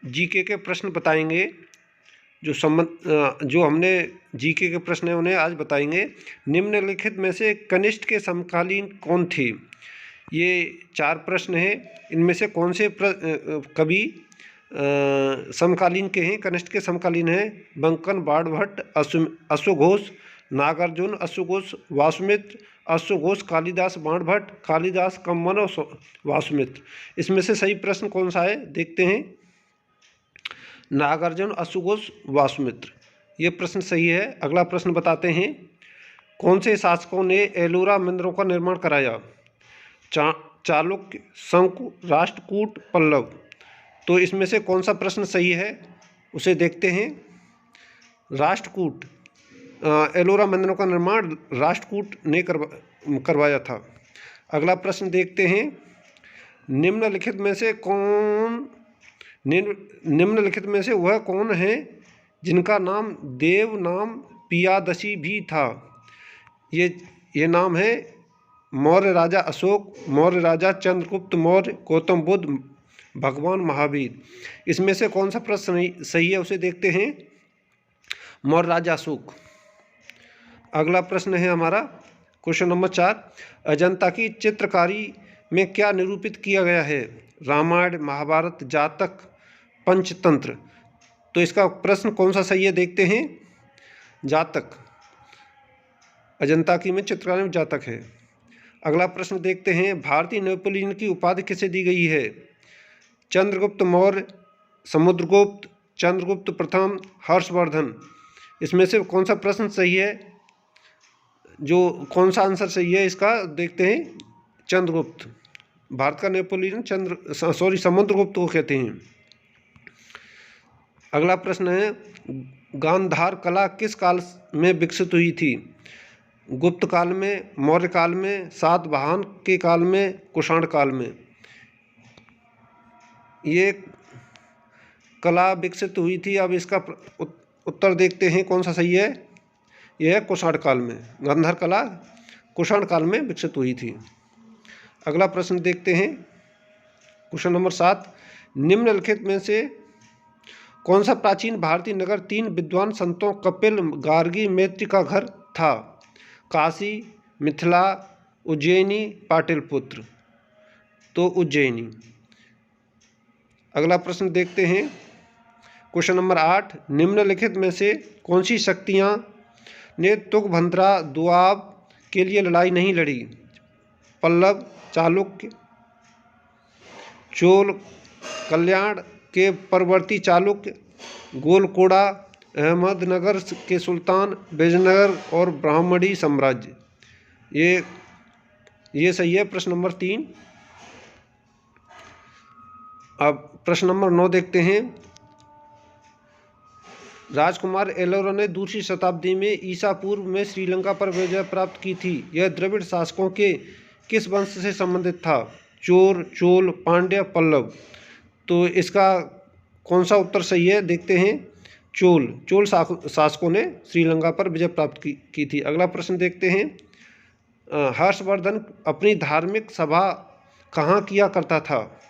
GK के प्रश्न बताएंगे। जो हमने जीके के प्रश्न हैं उन्हें आज बताएंगे। निम्नलिखित में से कनिष्ठ के समकालीन कौन थे? ये 4 प्रश्न हैं। इनमें से कौन से कवि समकालीन के हैं, कनिष्ठ के समकालीन हैं? बंकन, बाणभट्ट, अश्वघोष, नागार्जुन, अश्वघोष, वासुमित्र, अश्वघोष, कालिदास, बाणभट्ट, कालिदास, कम्मन और वासुमित्र। इसमें से सही प्रश्न कौन सा है देखते हैं। नागार्जुन, अश्वघोष, वासुमित्र, ये प्रश्न सही है। अगला प्रश्न बताते हैं। कौन से शासकों ने एलोरा मंदिरों का निर्माण कराया? चालुक्य, शंकु, राष्ट्रकूट, पल्लव। तो इसमें से कौन सा प्रश्न सही है उसे देखते हैं। राष्ट्रकूट, एलोरा मंदिरों का निर्माण राष्ट्रकूट ने करवाया था। अगला प्रश्न देखते हैं। निम्नलिखित में से वह कौन है जिनका नाम देव नाम पियादशी भी था? ये नाम है मौर्य राजा अशोक, मौर्य राजा चंद्रगुप्त मौर्य, गौतम बुद्ध, भगवान महावीर। इसमें से कौन सा प्रश्न सही है उसे देखते हैं। मौर्य राजा अशोक। अगला प्रश्न है हमारा क्वेश्चन नंबर 4। अजंता की चित्रकारी में क्या निरूपित किया गया है? रामायण, महाभारत, जातक, पंचतंत्र। तो इसका प्रश्न कौन सा सही है देखते हैं। जातक। अजंता की में चित्रकारी में जातक है। अगला प्रश्न देखते हैं। भारतीय नेपोलियन की उपाधि किसे दी गई है? चंद्रगुप्त मौर्य, समुद्रगुप्त, चंद्रगुप्त प्रथम, हर्षवर्धन। इसमें से कौन सा प्रश्न सही है? कौन सा आंसर सही है इसका देखते हैं। चंद्रगुप्त। भारत का नेपोलियन समुद्रगुप्त को कहते हैं। अगला प्रश्न है। गांधार कला किस काल में विकसित हुई थी? गुप्त काल में, मौर्य काल में, सातवाहन के काल में, कुषाण काल में। ये कला विकसित हुई थी। अब इसका उत्तर देखते हैं कौन सा सही है। यह है कुषाण काल में। गांधार कला कुषाण काल में विकसित हुई थी। अगला प्रश्न देखते हैं क्वेश्चन नंबर 7। निम्नलिखित में से कौन सा प्राचीन भारतीय नगर 3 विद्वान संतों कपिल, गार्गी, मैत्री का घर था? काशी, मिथिला, उज्जैनी, पाटलिपुत्र। तो उज्जैनी। अगला प्रश्न देखते हैं क्वेश्चन नंबर 8। निम्नलिखित में से कौन सी शक्तियाँ ने तुंगभद्रा दोआब के लिए लड़ाई नहीं लड़ी? पल्लव, चालुक्य, चोल, कल्याण के परवर्ती चालुक्य, गोलकोड़ा, अहमदनगर के सुल्तान, विजयनगर और ब्राह्मणी साम्राज्य। ये सही है प्रश्न नंबर 3। अब प्रश्न नंबर 9 देखते हैं। राजकुमार एलोरा ने दूसरी शताब्दी में ईसा पूर्व में श्रीलंका पर विजय प्राप्त की थी। यह द्रविड़ शासकों के किस वंश से संबंधित था? चोल, पांड्य, पल्लव। तो इसका कौन सा उत्तर सही है देखते हैं। चोल शासकों ने श्रीलंका पर विजय प्राप्त की थी। अगला प्रश्न देखते हैं। हर्षवर्धन अपनी धार्मिक सभा कहाँ किया करता था?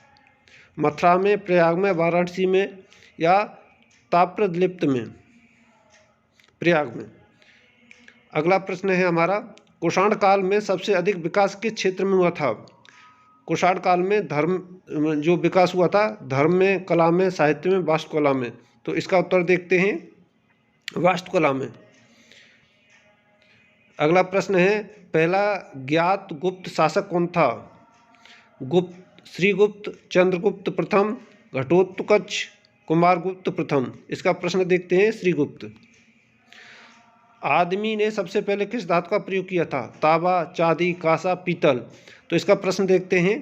मथुरा में, प्रयाग में, वाराणसी में या ताम्रलिप्त में? प्रयाग में। अगला प्रश्न है हमारा। कुषाण काल में सबसे अधिक विकास किस क्षेत्र में हुआ था? कुषाण काल में धर्म जो विकास हुआ था, धर्म में, कला में, साहित्य में, वास्तुकला में। तो इसका उत्तर देखते हैं वास्तुकला में। अगला प्रश्न है। पहला ज्ञात गुप्त शासक कौन था? श्रीगुप्त, चंद्रगुप्त प्रथम, घटोत्कच, कुमारगुप्त प्रथम। इसका प्रश्न देखते हैं श्रीगुप्त। आदमी ने सबसे पहले किस धातु का प्रयोग किया था? तांबा, चांदी, कांसा, पीतल। तो इसका प्रश्न देखते हैं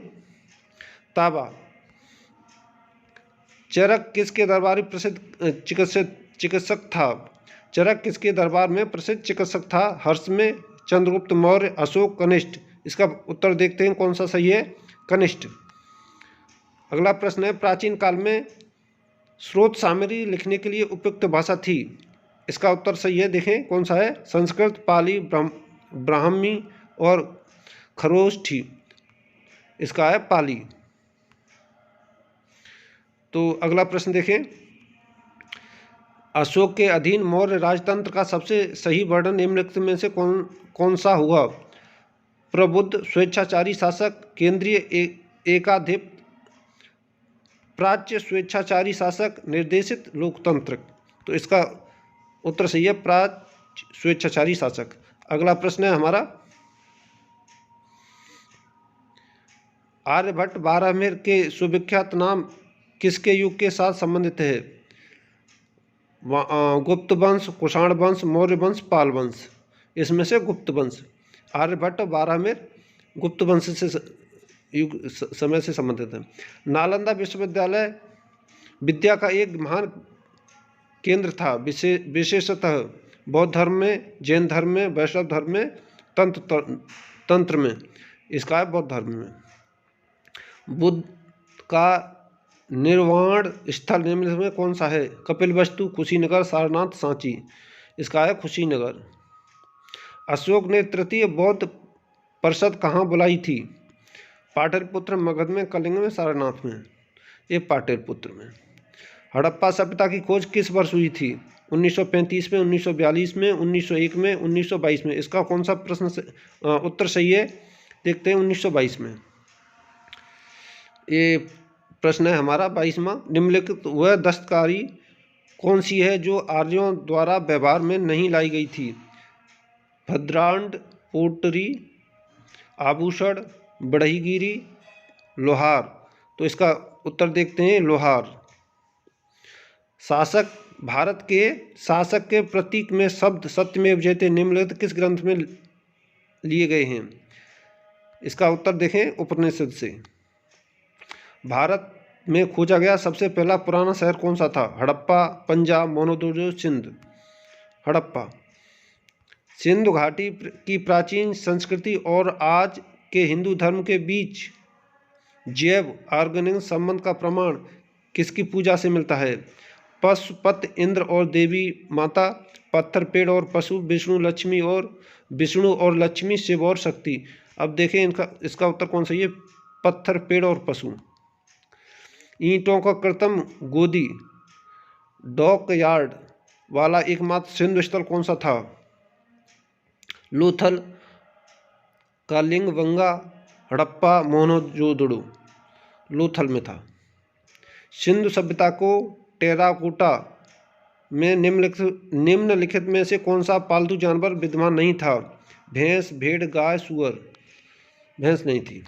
तांबा। चरक किसके दरबार में प्रसिद्ध चिकित्सक था? चरक किसके दरबार में प्रसिद्ध चिकित्सक था? हर्ष में, चंद्रगुप्त मौर्य, अशोक, कनिष्ठ। इसका उत्तर देखते हैं कौन सा सही है। कनिष्ठ। अगला प्रश्न है। प्राचीन काल में स्रोत सामग्री लिखने के लिए उपयुक्त भाषा थी? इसका उत्तर सही है देखें कौन सा है। संस्कृत, पाली, ब्राह्मी और खरोष्ठी। इसका है पाली। तो अगला प्रश्न देखें, अशोक के अधीन मौर्य राजतंत्र का सबसे सही वर्णन निम्नलिखित में से कौन सा हुआ? प्रबुद्ध, स्वेच्छाचारी शासक, केंद्रीय एकाधिपत्य, प्राच्य स्वेच्छाचारी शासक, निर्देशित लोकतंत्र। तो इसका उत्तर सही है प्राच्य स्वेच्छाचारी शासक। अगला प्रश्न है हमारा, आर्यभट्ट बारहमेर के सुविख्यात नाम किसके युग के साथ संबंधित है? गुप्त वंश, कुषाण वंश, मौर्य वंश, पाल वंश। इसमें से गुप्त वंश। आर्यभट्ट बारहमेर गुप्त वंश से युग समय से संबंधित है। नालंदा विश्वविद्यालय विद्या का एक महान केंद्र था, विशेषतः बौद्ध धर्म में, जैन धर्म में, वैष्णव धर्म में, तंत्र में। इसका है बौद्ध धर्म में। बुद्ध का निर्वाण स्थल निम्नलिखित में कौन सा है? कपिलवस्तु, कुशीनगर, सारनाथ, सांची। इसका है कुशीनगर। अशोक ने तृतीय बौद्ध परिषद कहाँ बुलाई थी? पाटलिपुत्र, मगध में, कलिंग में, सारनाथ में। ये पाटलिपुत्र में। हड़प्पा सभ्यता की खोज किस वर्ष हुई थी? 1935 में, 1942 में, 1901 में, 1922 में। इसका कौन सा प्रश्न उत्तर सही है? देखते हैं 1922 में। ये प्रश्न है हमारा 22वां। निम्नलिखित वह दस्तकारी कौन सी है जो आर्यों द्वारा व्यवहार में नहीं लाई गई थी? भद्रांड, पोटरी, आभूषण, बढ़ईगिरी, लोहार। तो इसका उत्तर देखते हैं लोहार। शासक, भारत के शासक के प्रतीक में शब्द सत्यमेव जयते निम्नलिखित किस ग्रंथ में लिए गए हैं? इसका उत्तर देखें उपनिषद से। भारत में खोजा गया सबसे पहला पुराना शहर कौन सा था? हड़प्पा, पंजाब, मोहनजोदड़ो, सिंध। हड़प्पा। सिंधु घाटी की प्राचीन संस्कृति और आज के हिंदू धर्म के बीच जैव ऑर्गेनिक संबंध का प्रमाण किसकी पूजा से मिलता है? पशुपति इंद्र और देवी माता, पत्थर, पेड़ और पशु, विष्णु और लक्ष्मी, शिव और शक्ति। अब देखें इसका उत्तर कौन सा है? पत्थर, पेड़ और पशु। ईंटों का कृत्रिम गोदी डॉक यार्ड वाला एकमात्र सिंधु स्थल कौन सा था? लोथल, कालिंगबंगा, हड़प्पा, मोहनजोदड़ो। लोथल में था। सिंधु सभ्यता को टेराकोटा में निम्नलिखित में से कौन सा पालतू जानवर विद्यमान नहीं था? भैंस, भेड़, गाय, सुअर। भैंस नहीं थी।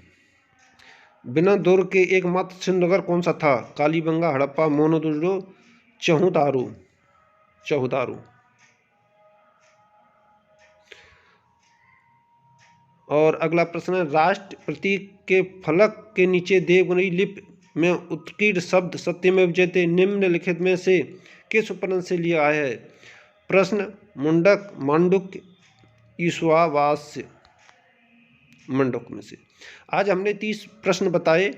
बिना दुर्ग के एकमात्र सिंधु नगर कौन सा था? कालीबंगा, हड़प्पा, मोहनजोदड़ो, चहुदारू। और अगला प्रश्न है, राष्ट्र प्रतीक के फलक के नीचे देवनागरी लिपि में उत्कीर्ण शब्द सत्यमेव जयते निम्नलिखित में से किस उपनिषद से लिया है? प्रश्न, मुंडक, मांडुक्य, ईशावास्य। मंडक में से। आज हमने 30 प्रश्न बताए।